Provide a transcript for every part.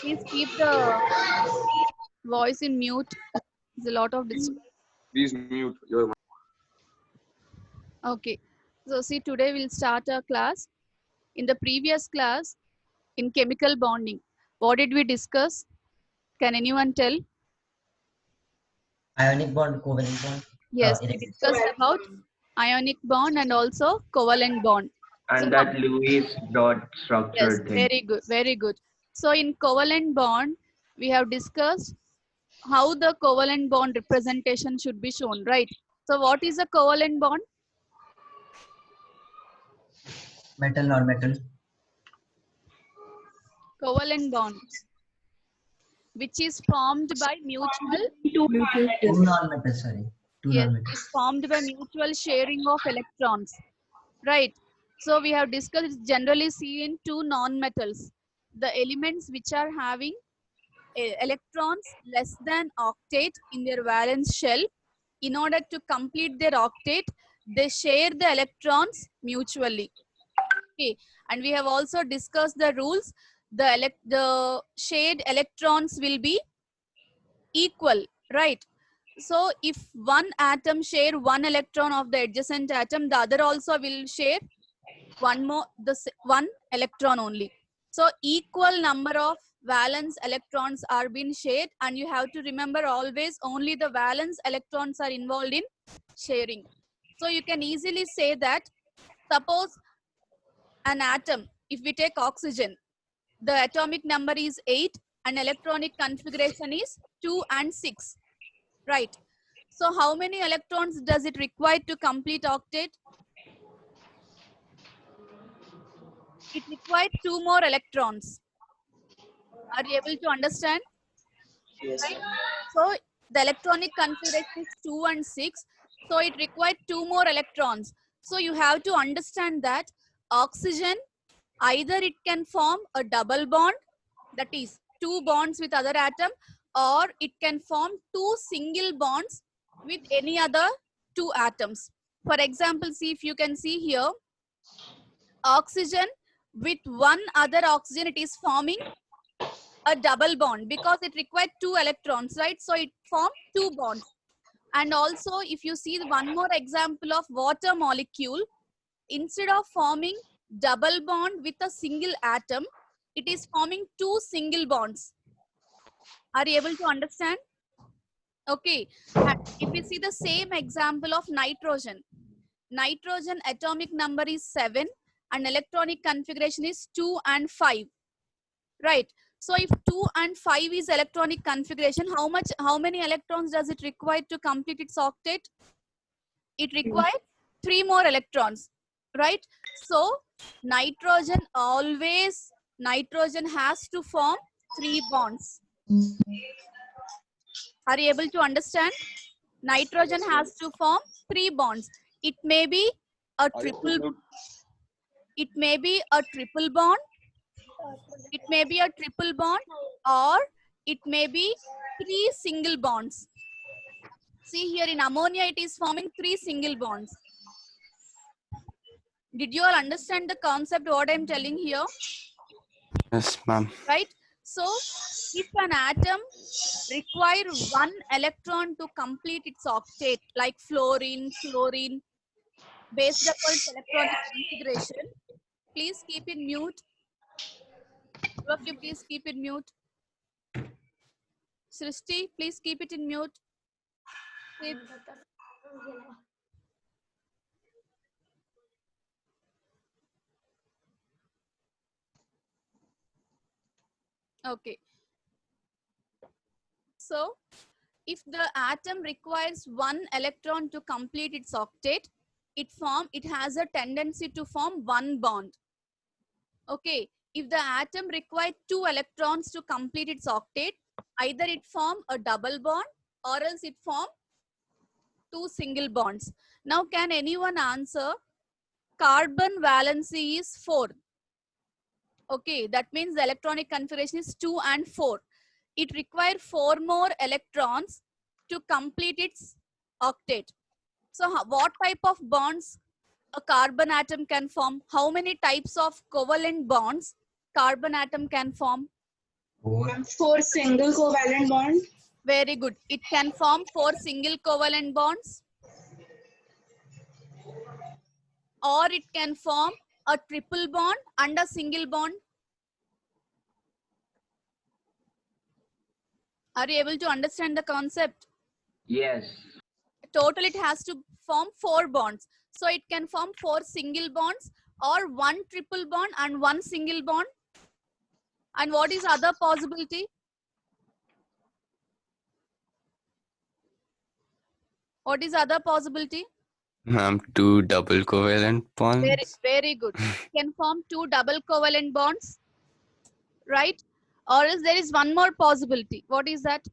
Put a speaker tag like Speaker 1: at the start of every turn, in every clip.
Speaker 1: Please keep the voice in mute. There's a lot of disturbance.
Speaker 2: Please mute your mic.
Speaker 1: Okay. So see, today we'll start our class. In the previous class, in chemical bonding, what did we discuss? Can anyone tell?
Speaker 3: Ionic bond, covalent bond.
Speaker 1: Yes, we
Speaker 3: Electric.
Speaker 1: discussed about ionic bond and also covalent bond. So
Speaker 4: And that Lewis dot
Speaker 1: yes,
Speaker 4: structure thing.
Speaker 1: very good, very good. So in covalent bond, we have discussed how the covalent bond representation should be shown, right? So what is a covalent bond?
Speaker 3: Metal, non-metal.
Speaker 1: Covalent bond, which is formed by mutual,
Speaker 3: Two non-metal, sorry. Two
Speaker 1: yes,
Speaker 3: non-metal.
Speaker 1: is formed by mutual sharing of electrons, right? So we have discussed it's generally seen in two non-metals, the elements which are having electrons less than octet in their valence shell. In order to complete their octet, they share the electrons mutually. Okay, and we have also discussed the rules. The shared electrons will be equal, right? So if one atom share one electron of the adjacent atom, the other also will share one electron only. So equal number of valence electrons are being shared, and you have to remember always only the valence electrons are involved in sharing. So you can easily say that, suppose an atom, if we take oxygen, the atomic number is 8 and electronic configuration is 2 and 6, right? So how many electrons does it require to complete octet? It requires 2 more electrons. Are you able to understand?
Speaker 3: Yes.
Speaker 1: Right? So the electronic configuration is 2 and 6. So it requires 2 more electrons. So you have to understand that oxygen, either it can form a double bond, that is 2 bonds with other atom, or it can form 2 single bonds with any other 2 atoms. For example, see, if you can see here, oxygen with one other oxygen, it is forming a double bond because it required 2 electrons, right? So it formed 2 bonds. And also, if you see one more example of water molecule, instead of forming double bond with a single atom, it is forming 2 single bonds. Are you able to understand? Okay. And if we see the same example of nitrogen, nitrogen atomic number is 7 and electronic configuration is 2 and 5, right? So if 2 and 5 is electronic configuration, how many electrons does it require to complete its octet? It requires 3 more electrons, right? So nitrogen has to form 3 bonds. Are you able to understand? Nitrogen has to form 3 bonds. It may be a triple bond. It may be a triple bond, or it may be 3 single bonds. See here in ammonia, it is forming 3 single bonds. Did you all understand the concept what I'm telling here?
Speaker 2: Yes, ma'am.
Speaker 1: Right? So if an atom require 1 electron to complete its octet, like fluorine, chlorine, based upon its electronic configuration, please keep it mute. All of you, please keep it mute. Srishti, please keep it in mute. Okay. So, if the atom requires 1 electron to complete its octet, it has a tendency to form 1 bond. Okay. If the atom requires 2 electrons to complete its octet, either it form a double bond or else it form 2 single bonds. Now, can anyone answer? Carbon valency is 4. Okay, that means the electronic configuration is 2 and 4. It requires 4 more electrons to complete its octet. So what type of bonds a carbon atom can form? How many types of covalent bonds carbon atom can form?
Speaker 3: Four.
Speaker 4: For single covalent bond.
Speaker 1: Very good. It can form 4 single covalent bonds, or it can form a triple bond and a single bond. Are you able to understand the concept?
Speaker 5: Yes.
Speaker 1: Total it has to form 4 bonds. So it can form 4 single bonds or 1 triple bond and 1 single bond. And what is other possibility? What is other possibility?
Speaker 2: Ma'am, 2 double covalent bonds.
Speaker 1: Very good. It can form 2 double covalent bonds, right? Or else there is one more possibility. What is that?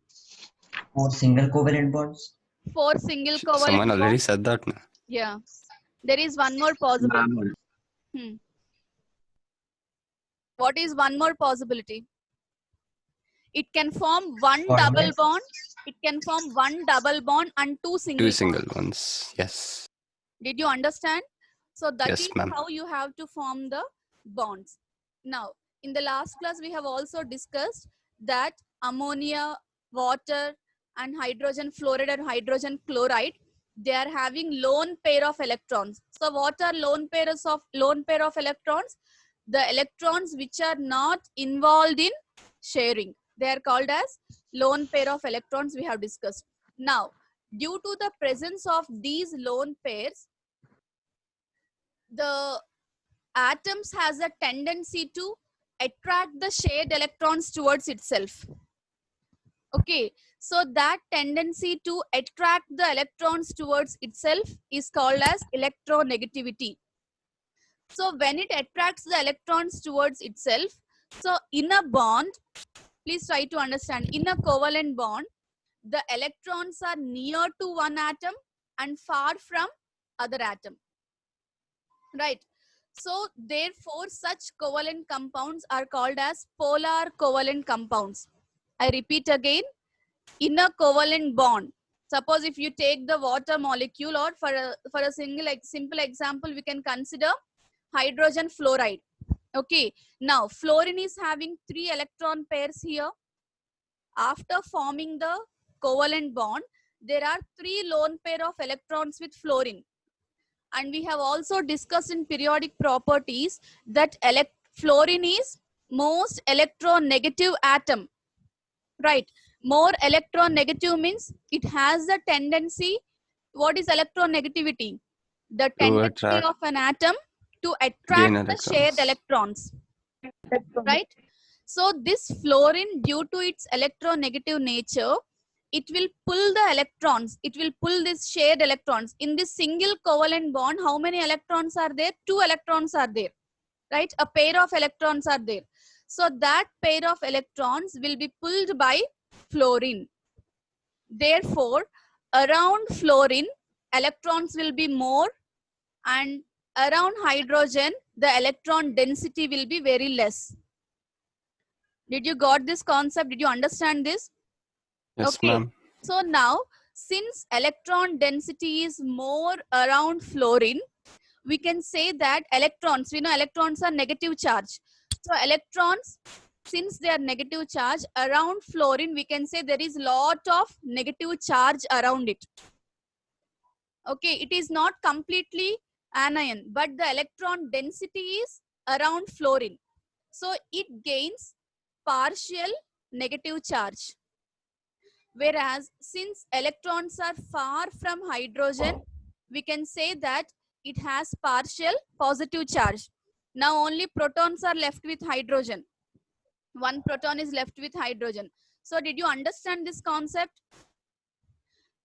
Speaker 3: 4 single covalent bonds.
Speaker 1: 4 single covalent
Speaker 2: Someone already
Speaker 1: bonds.
Speaker 2: said that. Na?
Speaker 1: Yeah. There is one more possibility.
Speaker 5: Ma'am,
Speaker 1: What is one more possibility? It can form 1
Speaker 3: What
Speaker 1: double
Speaker 3: next?
Speaker 1: bond. It can form 1 double bond and 2 single
Speaker 2: 2
Speaker 1: bonds.
Speaker 2: single ones. Yes.
Speaker 1: Did you understand? So that
Speaker 2: Yes,
Speaker 1: is
Speaker 2: ma'am.
Speaker 1: how you have to form the bonds. Now, in the last class, we have also discussed that ammonia, water, and hydrogen fluoride or hydrogen chloride, they are having lone pair of electrons. So what are lone pair of electrons? The electrons which are not involved in sharing. They are called as lone pair of electrons we have discussed. Now, due to the presence of these lone pairs, the atoms has a tendency to attract the shared electrons towards itself. Okay, so that tendency to attract the electrons towards itself is called as electronegativity. So when it attracts the electrons towards itself, so in a bond, please try to understand, in a covalent bond, the electrons are near to one atom and far from other atom, right? So therefore such covalent compounds are called as polar covalent compounds. I repeat again, in a covalent bond, suppose if you take the water molecule, or for a simple example, we can consider hydrogen fluoride. Okay, now fluorine is having 3 electron pairs here. After forming the covalent bond, there are 3 lone pair of electrons with fluorine. And we have also discussed in periodic properties that fluorine is most electronegative atom, right? More electronegative means it has the tendency, what is electronegativity? The
Speaker 2: To
Speaker 1: tendency
Speaker 2: attract,
Speaker 1: of an atom to
Speaker 2: gain
Speaker 1: attract the shared
Speaker 2: electrons.
Speaker 1: electrons, right? So this fluorine, due to its electronegative nature, it will pull the electrons. It will pull these shared electrons. In this single covalent bond, how many electrons are there? 2 electrons are there, right? A pair of electrons are there. So that pair of electrons will be pulled by fluorine. Therefore, around fluorine, electrons will be more, and around hydrogen, the electron density will be very less. Did you got this concept? Did you understand this?
Speaker 2: Yes,
Speaker 1: Okay.
Speaker 2: ma'am.
Speaker 1: So now, since electron density is more around fluorine, we can say that electrons, we know electrons are negative charge. So electrons, since they are negative charge, around fluorine, we can say there is lot of negative charge around it. Okay, it is not completely anion, but the electron density is around fluorine. So it gains partial negative charge. Whereas since electrons are far from hydrogen, we can say that it has partial positive charge. Now only protons are left with hydrogen. One proton is left with hydrogen. So did you understand this concept?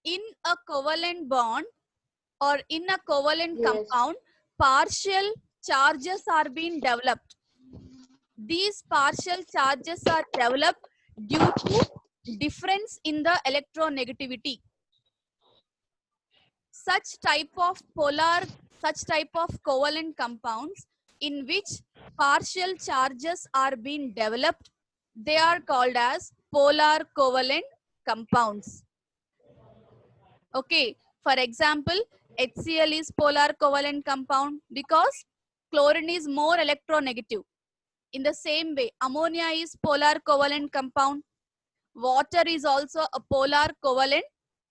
Speaker 1: In a covalent bond or in a covalent
Speaker 4: Yes.
Speaker 1: compound, partial charges are being developed. These partial charges are developed due to difference in the electronegativity. Such type of covalent compounds in which partial charges are being developed, they are called as polar covalent compounds. Okay, for example, HCl is polar covalent compound because chlorine is more electronegative. In the same way, ammonia is polar covalent compound. Water is also a polar covalent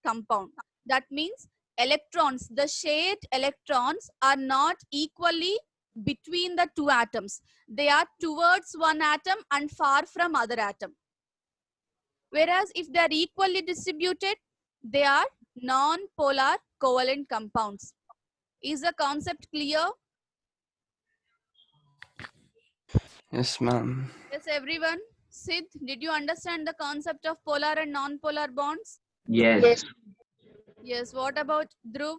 Speaker 1: compound. That means electrons, the shared electrons are not equally between the two atoms. They are towards one atom and far from other atom. Whereas if they are equally distributed, they are non-polar covalent compounds. Is the concept clear?
Speaker 2: Yes, ma'am.
Speaker 1: Yes, everyone. Sid, did you understand the concept of polar and non-polar bonds?
Speaker 5: Yes.
Speaker 1: Yes. What about Dhruv?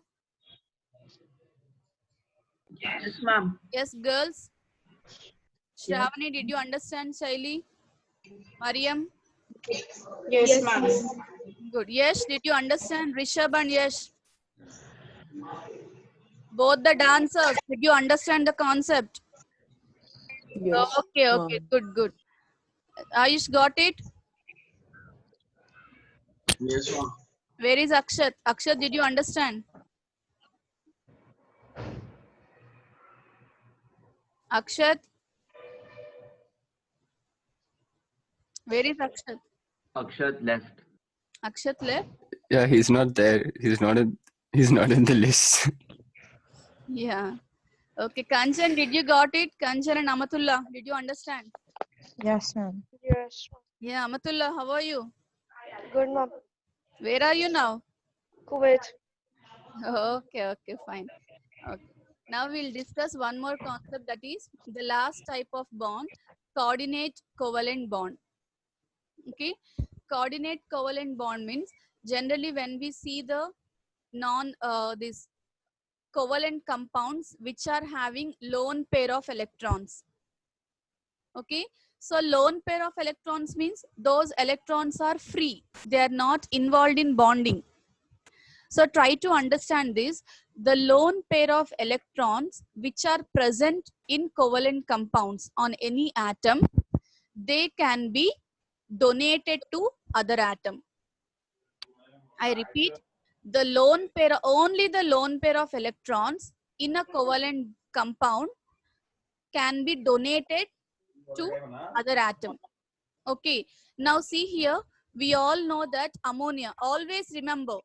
Speaker 4: Yes, ma'am.
Speaker 1: Yes, girls. Shravani, did you understand? Shaili? Mariam?
Speaker 4: Yes, ma'am.
Speaker 1: Good. Yes, did you understand? Rishabh and Yash? Both the dancers, did you understand the concept?
Speaker 6: Yes.
Speaker 1: Okay, okay. Good, good. Ayush got it?
Speaker 4: Yes, ma'am.
Speaker 1: Where is Akshat? Akshat, did you understand? Akshat? Where is Akshat?
Speaker 5: Akshat left.
Speaker 1: Akshat left?
Speaker 2: Yeah, he's not there. He's not in the list.
Speaker 1: Yeah. Okay, Kanchan, did you got it? Kanchan and Amatullah, did you understand?
Speaker 6: Yes, ma'am.
Speaker 7: Yes.
Speaker 1: Yeah, Amatullah, how are you?
Speaker 7: Good, ma'am.
Speaker 1: Where are you now?
Speaker 7: Kuwait.
Speaker 1: Okay, okay, fine. Okay. Now we'll discuss one more concept, that is the last type of bond, coordinate covalent bond. Okay, coordinate covalent bond means generally when we see the this covalent compounds which are having lone pair of electrons. Okay, so lone pair of electrons means those electrons are free, they are not involved in bonding. So try to understand this. The lone pair of electrons which are present in covalent compounds on any atom, they can be donated to other atom. I repeat, the lone pair, only the lone pair of electrons in a covalent compound can be donated to other atom. Okay, now see here, we all know that ammonia, always remember,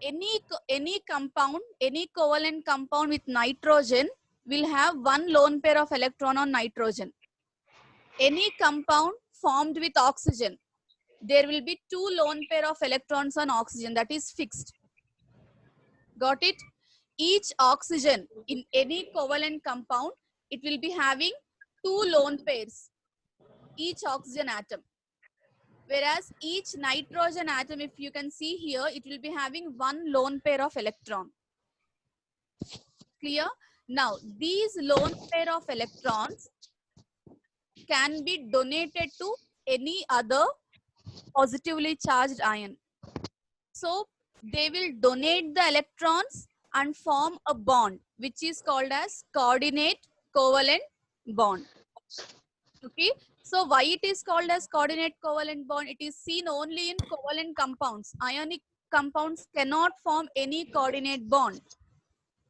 Speaker 1: any compound, any covalent compound with nitrogen will have one lone pair of electron on nitrogen. Any compound formed with oxygen, there will be two lone pair of electrons on oxygen, that is fixed. Got it? Each oxygen in any covalent compound, it will be having two lone pairs, each oxygen atom. Whereas each nitrogen atom, if you can see here, it will be having one lone pair of electron. Clear? Now, these lone pair of electrons can be donated to any other positively charged ion. So, they will donate the electrons and form a bond, which is called as coordinate covalent bond. Okay, so why it is called as coordinate covalent bond? It is seen only in covalent compounds. Ionic compounds cannot form any coordinate bond.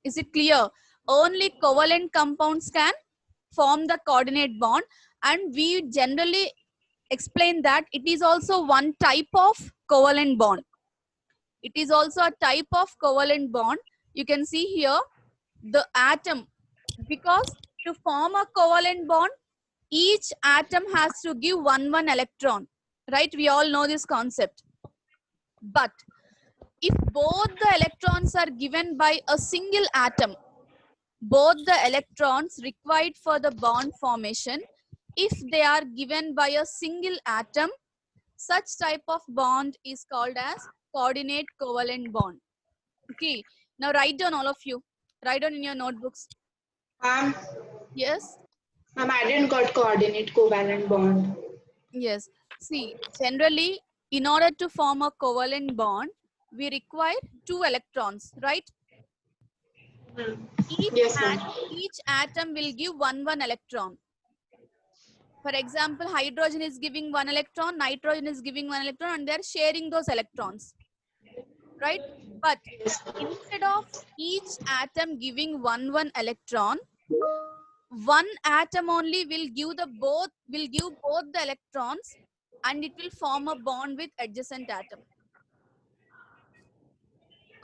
Speaker 1: Is it clear? Only covalent compounds can form the coordinate bond, and we generally explain that it is also one type of covalent bond. It is also a type of covalent bond. You can see here the atom, because to form a covalent bond, each atom has to give one electron, right? We all know this concept. But if both the electrons are given by a single atom, both the electrons required for the bond formation, if they are given by a single atom, such type of bond is called as coordinate covalent bond. Okay, now write down, all of you. Write down in your notebooks. Yes?
Speaker 4: I didn't got coordinate covalent bond.
Speaker 1: Yes. See, generally, in order to form a covalent bond, we require two electrons, right?
Speaker 4: Yes, ma'am.
Speaker 1: Each atom will give one electron. For example, hydrogen is giving one electron, nitrogen is giving one electron, and they are sharing those electrons, right? But instead of each atom giving one electron, one atom only will give both the electrons, and it will form a bond with adjacent atom.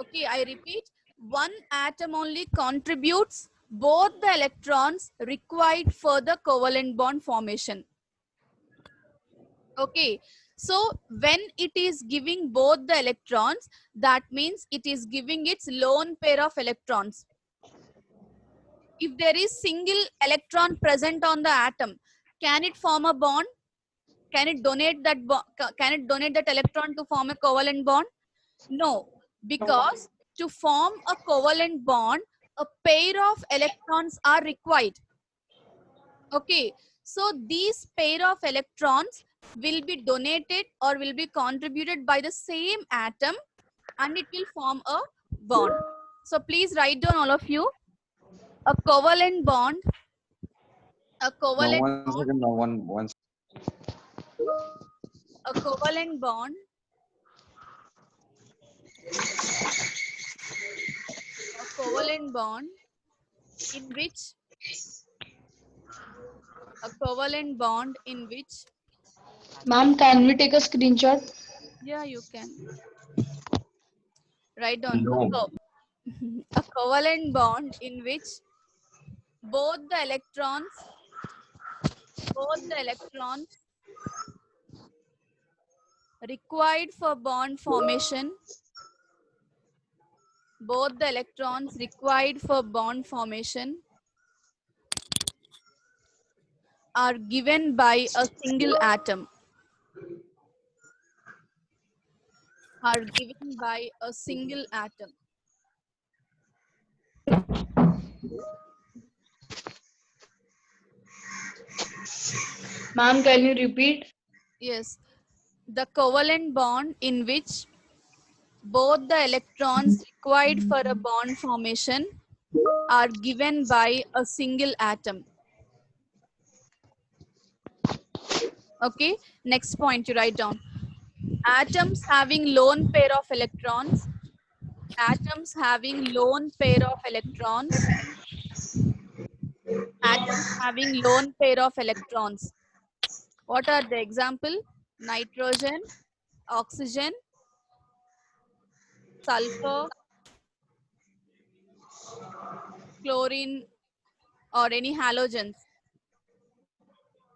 Speaker 1: Okay, I repeat, one atom only contributes both the electrons required for the covalent bond formation. Okay, so when it is giving both the electrons, that means it is giving its lone pair of electrons. If there is single electron present on the atom, can it form a bond? Can it donate that electron to form a covalent bond? No, because to form a covalent bond, a pair of electrons are required. Okay, so these pair of electrons will be donated or will be contributed by the same atom, and it will form a bond. So please write down, all of you, a covalent bond. A covalent bond. A covalent bond in which
Speaker 4: Ma'am, can we take a screenshot?
Speaker 1: yeah, you can write down
Speaker 5: No.
Speaker 1: a covalent bond in which both the electrons required for bond formation are given by a single atom.
Speaker 4: Ma'am, can you repeat?
Speaker 1: Yes, the covalent bond in which both the electrons required for a bond formation are given by a single atom. Okay, next point you write down. Atoms having lone pair of electrons. Atoms having lone pair of electrons. What are the example? Nitrogen, oxygen, sulfur, chlorine, or any halogens.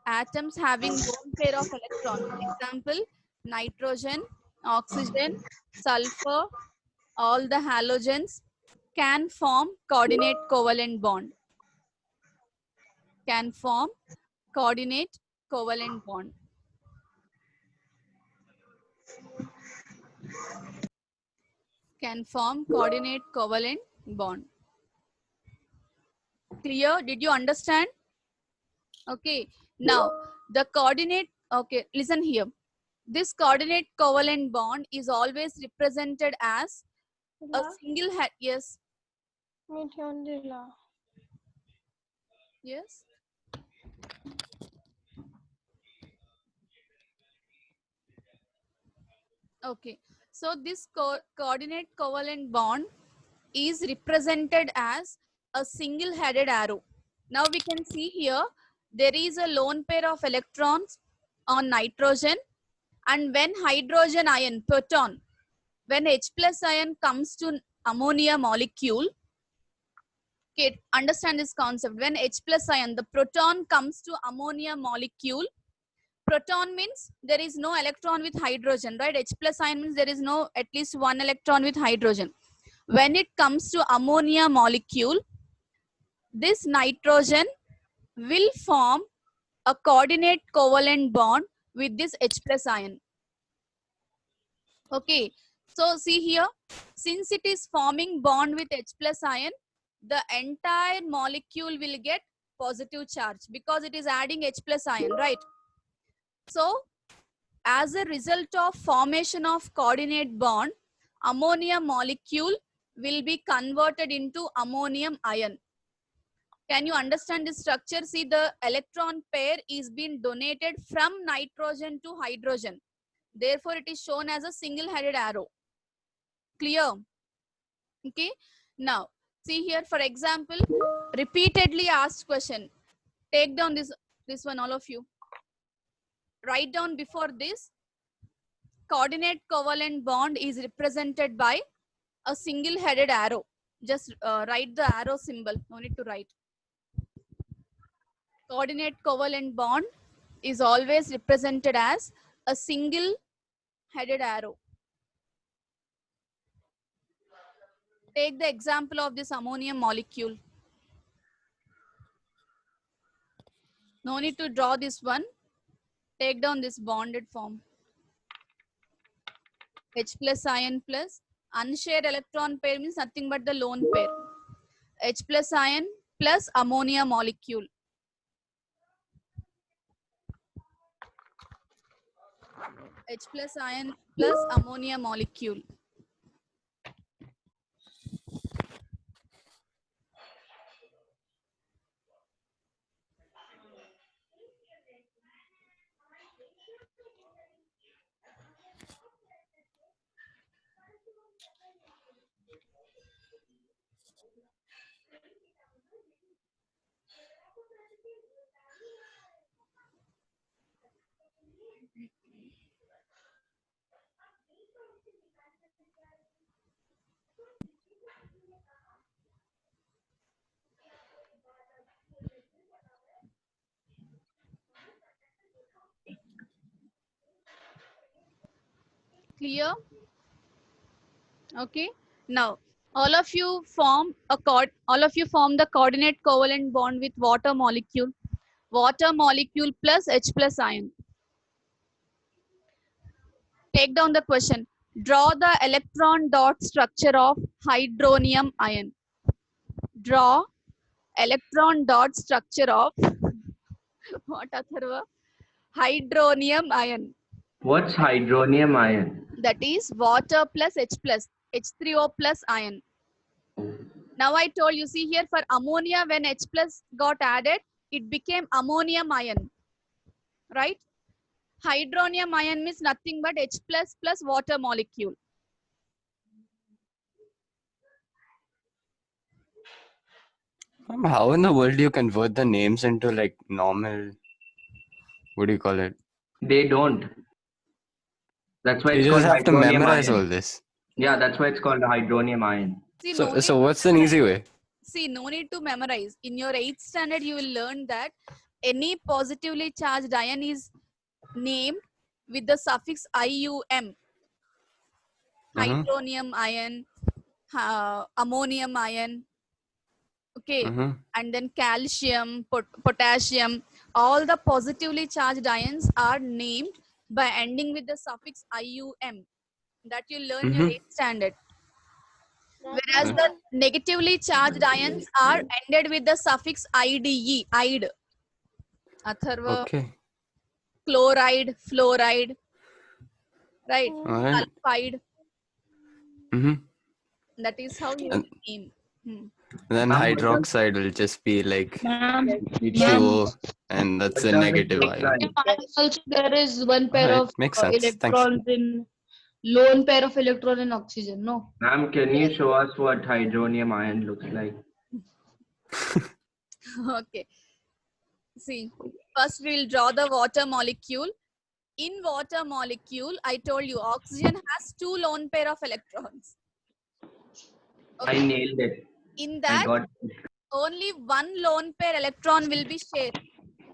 Speaker 1: Atoms having lone pair of electrons. Example, nitrogen, oxygen, sulfur, all the halogens can form coordinate covalent bond. Can form coordinate covalent bond. Can form coordinate covalent bond. Clear? Did you understand? Okay. Now, the coordinate, okay, listen here. This coordinate covalent bond is always represented as a single head. Yes. Yes. Okay. So this coordinate covalent bond is represented as a single headed arrow. Now we can see here there is a lone pair of electrons on nitrogen, and when hydrogen ion, proton, when H plus ion comes to ammonia molecule, okay, understand this concept. When H plus ion, the proton comes to ammonia molecule, proton means there is no electron with hydrogen, right? H plus ion means there is no at least one electron with hydrogen. When it comes to ammonia molecule, this nitrogen will form a coordinate covalent bond with this H plus ion. Okay, so see here, since it is forming bond with H plus ion, the entire molecule will get positive charge because it is adding H plus ion, right? So as a result of formation of coordinate bond, ammonia molecule will be converted into ammonium ion. Can you understand this structure? See, the electron pair is being donated from nitrogen to hydrogen. Therefore, it is shown as a single-headed arrow. Clear? Okay. Now, see here, for example, repeatedly asked question. Take down this one, all of you. Write down before this. Coordinate covalent bond is represented by a single-headed arrow. Just write the arrow symbol. No need to write. Coordinate covalent bond is always represented as a single-headed arrow. Take the example of this ammonium molecule. No need to draw this one. Take down this bonded form. H plus ion plus unshared electron pair means nothing but the lone pair. H plus ion plus ammonia molecule. H plus ion plus ammonia molecule. Clear? Okay. Now, all of you form the coordinate covalent bond with water molecule. Water molecule plus H plus ion. Take down the question. Draw the electron dot structure of hydronium ion. Draw electron dot structure of what, Atharva? Hydronium ion.
Speaker 5: What's hydronium ion?
Speaker 1: That is water plus H plus, H3O plus ion. Now I told you, see here for ammonia, when H plus got added, it became ammonium ion, right? Hydronium ion means nothing but H plus plus water molecule.
Speaker 2: How in the world do you convert the names into like normal, what do you call it?
Speaker 5: They don't. That's why
Speaker 2: You
Speaker 5: it's
Speaker 2: just
Speaker 5: called
Speaker 2: have to
Speaker 5: hydronium
Speaker 2: memorize
Speaker 5: ion.
Speaker 2: all this.
Speaker 5: Yeah, that's why it's called hydronium ion.
Speaker 1: See,
Speaker 2: So what's an easy way?
Speaker 1: See, no need to memorize. In your 8th standard, you will learn that any positively charged ion is named with the suffix IUM. Hydronium ion, ammonium ion, okay, and then calcium, potassium. All the positively charged ions are named by ending with the suffix IUM. That you learn in your 8th standard. Whereas the negatively charged ions are ended with the suffix IDE, ide. Atharva,
Speaker 2: Okay.
Speaker 1: chloride, fluoride, right?
Speaker 2: Alright.
Speaker 1: Sulfide.
Speaker 2: Mm-hmm.
Speaker 1: That is how you name.
Speaker 2: Then hydroxide will just be like
Speaker 4: Ma'am,
Speaker 2: H2O, and that's a negative ion.
Speaker 4: also there is one pair
Speaker 2: Alright,
Speaker 4: of
Speaker 2: makes sense. Thanks.
Speaker 4: electrons in lone pair of electron in oxygen. No.
Speaker 5: Ma'am, can you show us what hydronium ion looks like?
Speaker 1: Okay. See, first we'll draw the water molecule. In water molecule, I told you oxygen has 2 lone pair of electrons.
Speaker 5: I nailed it.
Speaker 1: In
Speaker 5: I
Speaker 1: that,
Speaker 5: got it.
Speaker 1: only 1 lone pair electron will be shared.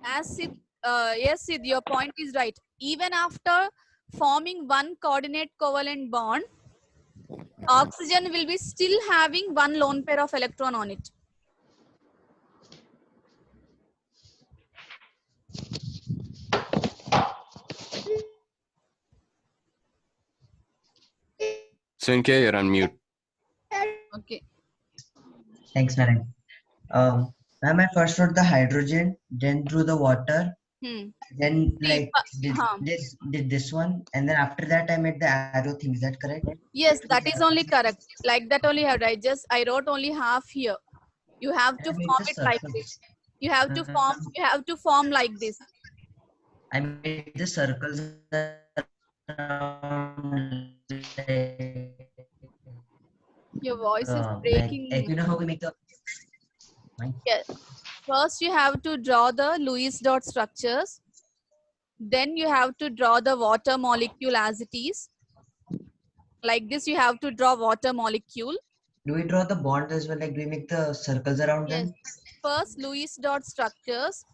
Speaker 1: As Sid, yes, Sid, your point is right. Even after forming 1 coordinate covalent bond, oxygen will be still having 1 lone pair of electron on it.
Speaker 2: Sunke, you're on mute.
Speaker 1: Okay.
Speaker 3: Thanks, madam. Ma'am, I first wrote the hydrogen, then drew the water, then like did this one, and then after that I made the arrow thing. Is that correct?
Speaker 1: Yes, that is only correct. Like that only had I wrote only half here. You have to form it like this. You have to form like this.
Speaker 3: I made the circles around,
Speaker 1: Your voice is breaking.
Speaker 3: like, you know how we make the
Speaker 1: Yes. First, you have to draw the Lewis dot structures. Then you have to draw the water molecule as it is. Like this, you have to draw water molecule.
Speaker 3: Do we draw the bonds as well? Like, do we make the circles around
Speaker 1: Yes.
Speaker 3: them?
Speaker 1: First, Lewis dot structures.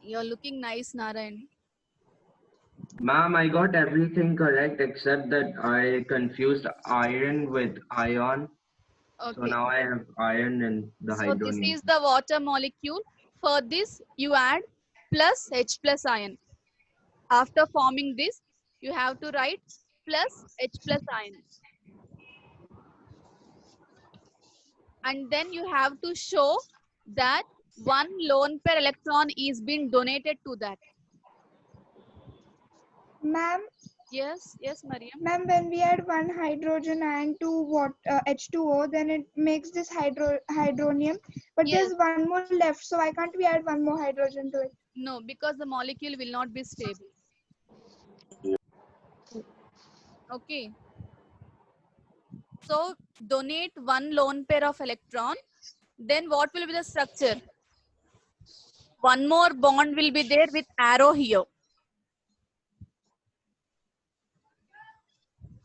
Speaker 1: You're looking nice, Narayan.
Speaker 5: Ma'am, I got everything correct except that I confused iron with ion.
Speaker 1: Okay.
Speaker 5: So now I have iron and the
Speaker 1: So this
Speaker 5: hydronium.
Speaker 1: is the water molecule. For this, you add plus H plus ion. After forming this, you have to write plus H plus ion. And then you have to show that one lone pair electron is being donated to that.
Speaker 8: Ma'am,
Speaker 1: Yes, yes, Mariam.
Speaker 8: ma'am, when we add one hydrogen ion to what H2O, then it makes this hydronium. But
Speaker 1: Yes.
Speaker 8: there's one more left, so why can't we add one more hydrogen to it?
Speaker 1: No, because the molecule will not be stable. Okay. So donate one lone pair of electron. Then what will be the structure? One more bond will be there with arrow here.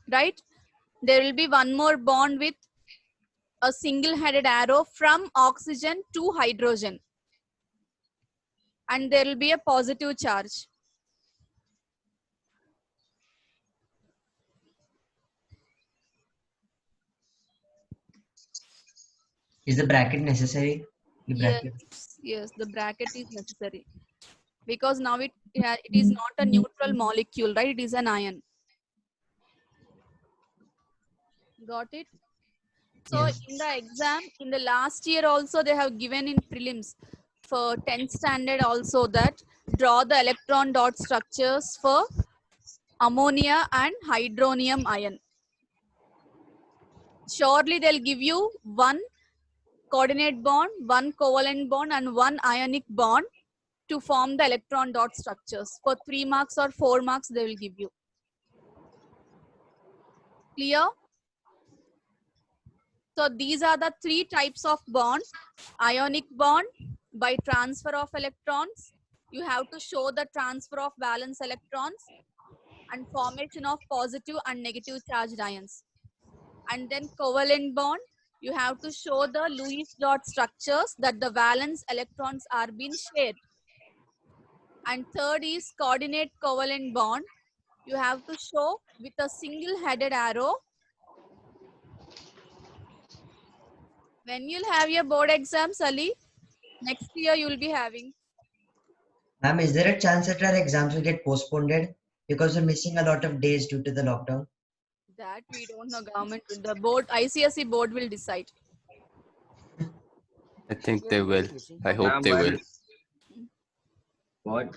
Speaker 1: Right? There will be one more bond with a single-headed arrow from oxygen to hydrogen. And there will be a positive charge.
Speaker 3: Is the bracket necessary? The bracket.
Speaker 1: Yes, the bracket is necessary. Because now it is not a neutral molecule, right? It is an ion. Got it? So
Speaker 3: Yes.
Speaker 1: in the exam, in the last year also, they have given in prelims for 10th standard also that draw the electron dot structures for ammonia and hydronium ion. Surely they'll give you one coordinate bond, one covalent bond, and one ionic bond to form the electron dot structures. For 3 marks or 4 marks, they will give you. Clear? So these are the 3 types of bonds. Ionic bond, by transfer of electrons. You have to show the transfer of valence electrons and formation of positive and negative charged ions. And then covalent bond, you have to show the Lewis dot structures that the valence electrons are being shared. And third is coordinate covalent bond. You have to show with a single headed arrow. When you'll have your board exams, Ali, next year you'll be having.
Speaker 3: Ma'am, is there a chance that our exams will get postponed because we're missing a lot of days due to the lockdown?
Speaker 1: That we don't know. Government, the board, ICSE board will decide.
Speaker 2: I think they will. I hope
Speaker 5: Ma'am,
Speaker 2: they will.
Speaker 5: What?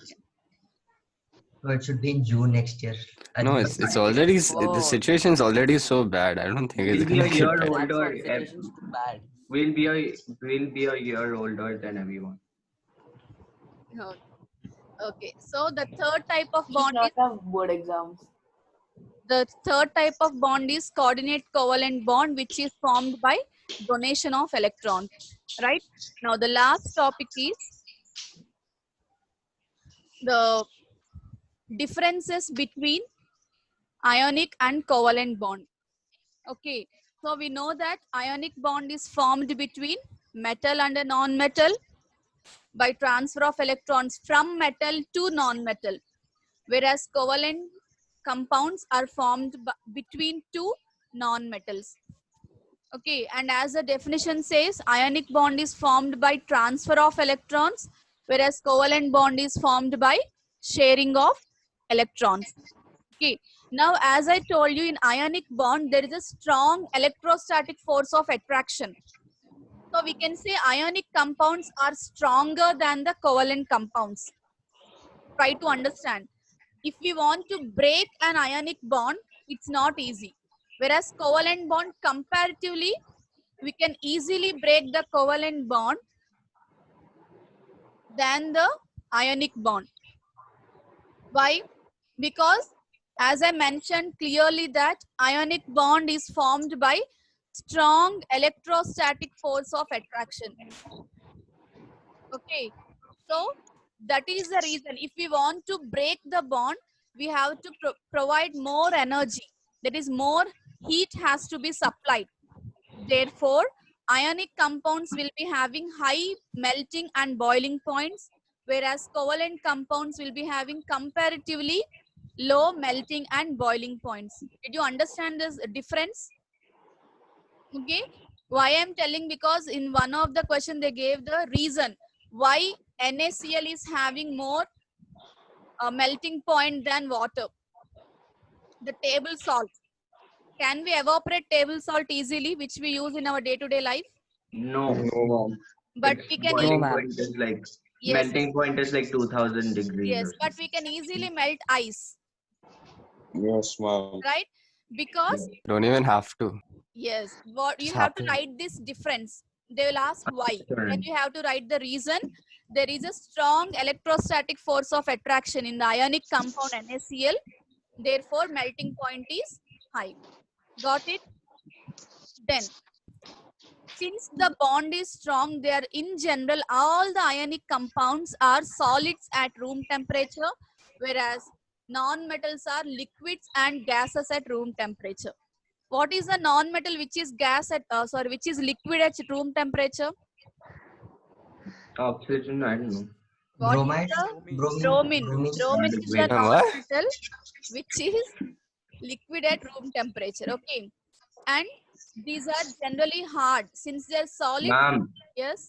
Speaker 3: So it should be in June next year.
Speaker 2: No, it's already the situation's already so bad. I don't think it's
Speaker 5: We'll be
Speaker 2: gonna
Speaker 5: a
Speaker 2: get
Speaker 5: year
Speaker 2: better.
Speaker 5: older.
Speaker 9: Situation's too bad.
Speaker 5: We'll be a year older than everyone.
Speaker 1: No. Okay, so the third type of bond
Speaker 4: Not
Speaker 1: is
Speaker 4: have board exams.
Speaker 1: coordinate covalent bond, which is formed by donation of electrons. Right? Now the last topic is the differences between ionic and covalent bond. Okay, so we know that ionic bond is formed between metal and a non-metal by transfer of electrons from metal to non-metal, whereas covalent compounds are formed between two non-metals. Okay, and as the definition says, ionic bond is formed by transfer of electrons, whereas covalent bond is formed by sharing of electrons. Okay, now as I told you, in ionic bond, there is a strong electrostatic force of attraction. So we can say ionic compounds are stronger than the covalent compounds. Try to understand. If we want to break an ionic bond, it's not easy. Whereas covalent bond, comparatively, we can easily break the covalent bond than the ionic bond. Why? Because as I mentioned clearly that ionic bond is formed by strong electrostatic force of attraction. Okay, so that is the reason if we want to break the bond, we have to provide more energy. That is, more heat has to be supplied. Therefore, ionic compounds will be having high melting and boiling points, whereas covalent compounds will be having comparatively low melting and boiling points. Did you understand this difference? Okay, why I'm telling, because in one of the question they gave the reason why NaCl is having more melting point than water. The table salt. Can we evaporate table salt easily, which we use in our day-to-day life?
Speaker 5: No.
Speaker 2: No,
Speaker 1: But
Speaker 5: Its
Speaker 1: we can
Speaker 5: boiling
Speaker 9: ma'am.
Speaker 5: point is like,
Speaker 1: yes,
Speaker 5: melting point is like 2000 degrees
Speaker 1: yes,
Speaker 5: or
Speaker 1: but
Speaker 5: something.
Speaker 1: we can easily melt ice,
Speaker 2: yes, ma'am.
Speaker 1: right? Because
Speaker 2: Don't even have to.
Speaker 1: yes, what you
Speaker 2: Just
Speaker 1: have to
Speaker 2: happen.
Speaker 1: write this difference. They will ask why. Then
Speaker 5: Current.
Speaker 1: you have to write the reason. There is a strong electrostatic force of attraction in the ionic compound NaCl. Therefore, melting point is high. Got it? Then, since the bond is strong, they are in general, all the ionic compounds are solids at room temperature, whereas non-metals are liquids and gases at room temperature. What is the non-metal which is gas at which is liquid at room temperature?
Speaker 5: Oxygen, I don't know.
Speaker 1: What is
Speaker 3: Bromide,
Speaker 1: the
Speaker 3: bromine,
Speaker 1: bromine? Bromine is the
Speaker 5: Liquid.
Speaker 2: What?
Speaker 1: non-metal which is liquid at room temperature. Okay, and these are generally hard since they are solid.
Speaker 5: Ma'am,
Speaker 1: Yes,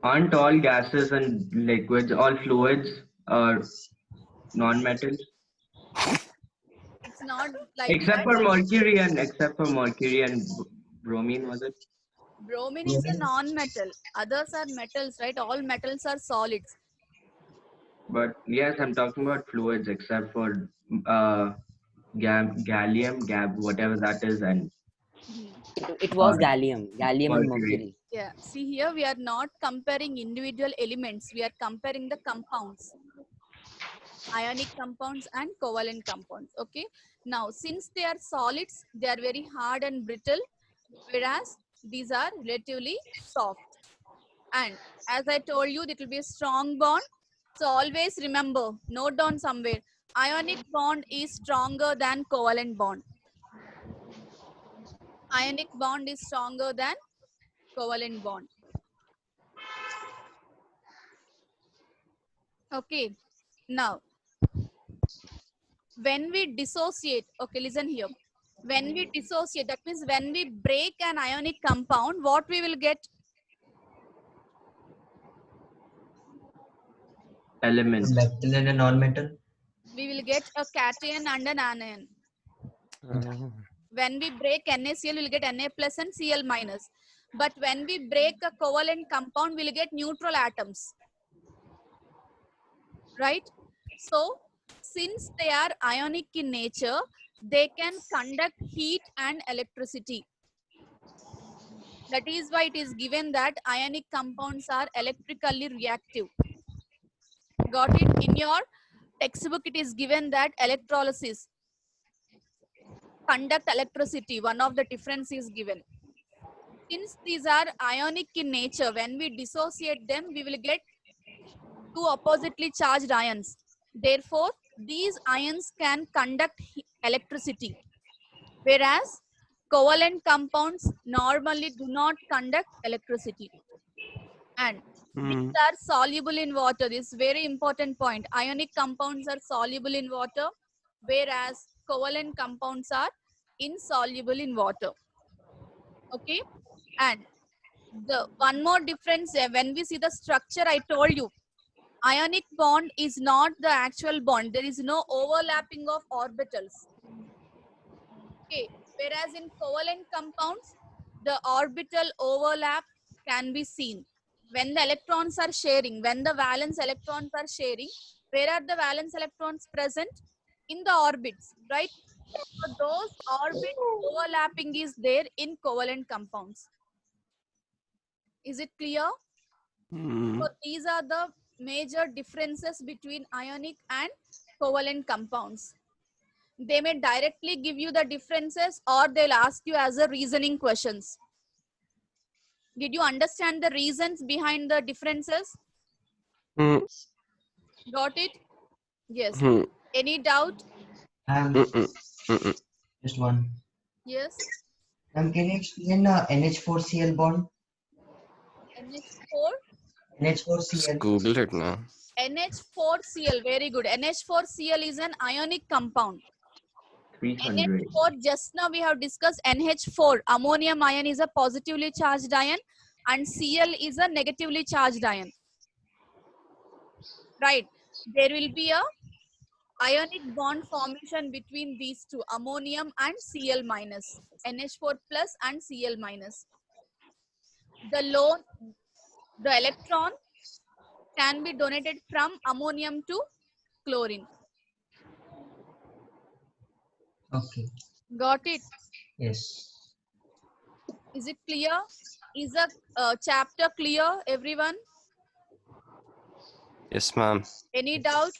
Speaker 5: aren't all gases and liquids, all fluids are non-metals?
Speaker 1: it's not like
Speaker 5: Except
Speaker 1: that.
Speaker 5: for mercury and bromine, was it?
Speaker 1: Bromine is a non-metal. Others are metals, right? All metals are solids.
Speaker 5: But yes, I'm talking about fluids except for gallium, whatever that is, and
Speaker 9: It was
Speaker 5: uh,
Speaker 9: gallium and
Speaker 5: mercury.
Speaker 9: mercury.
Speaker 1: Yeah. See here, we are not comparing individual elements. We are comparing the compounds, ionic compounds and covalent compounds. Okay. Now, since they are solids, they are very hard and brittle, whereas these are relatively soft. And as I told you, it will be a strong bond. So always remember, note down somewhere, ionic bond is stronger than covalent bond. Ionic bond is stronger than covalent bond. Okay. Now, when we dissociate, okay, listen here. When we dissociate, that means when we break an ionic compound, what we will get?
Speaker 5: Element.
Speaker 3: metal and a non-metal.
Speaker 1: We will get a cation and an anion. When we break NaCl, we'll get Na plus and Cl minus. But when we break a covalent compound, we'll get neutral atoms. Right? So, since they are ionic in nature, they can conduct heat and electricity. That is why it is given that ionic compounds are electrically reactive. Got it? In your textbook, it is given that electrolysis conduct electricity. One of the difference is given. Since these are ionic in nature, when we dissociate them, we will get two oppositely charged ions. Therefore, these ions can conduct electricity, whereas covalent compounds normally do not conduct electricity. And these are soluble in water. This is very important point. Ionic compounds are soluble in water, whereas covalent compounds are insoluble in water. Okay, and the one more difference when we see the structure, I told you ionic bond is not the actual bond. There is no overlapping of orbitals. Okay, whereas in covalent compounds, the orbital overlap can be seen. When the electrons are sharing, when the valence electrons are sharing, where are the valence electrons present? In the orbits, right? So those orbit overlapping is there in covalent compounds. Is it clear? So these are the major differences between ionic and covalent compounds. They may directly give you the differences or they'll ask you as a reasoning questions. Did you understand the reasons behind the differences?
Speaker 2: Hmm.
Speaker 1: Got it? Yes.
Speaker 2: Hmm.
Speaker 1: Any doubt?
Speaker 2: Mm-mm. Mm-mm.
Speaker 3: Just one.
Speaker 1: Yes.
Speaker 3: Can you explain NH4Cl bond?
Speaker 1: NH4?
Speaker 2: Just
Speaker 3: NH4Cl.
Speaker 2: Google it now.
Speaker 1: NH4Cl, very good. NH4Cl is an ionic compound.
Speaker 5: 300.
Speaker 1: NH4, just now we have discussed NH4. Ammonium ion is a positively charged ion and Cl is a negatively charged ion. Right. There will be a ionic bond formation between these two, ammonium and Cl minus, NH4 plus and Cl minus. The electron can be donated from ammonium to chlorine.
Speaker 3: Okay.
Speaker 1: Got it?
Speaker 3: Yes.
Speaker 1: Is it clear? Is the chapter clear, everyone?
Speaker 2: Yes, ma'am.
Speaker 1: Any doubt?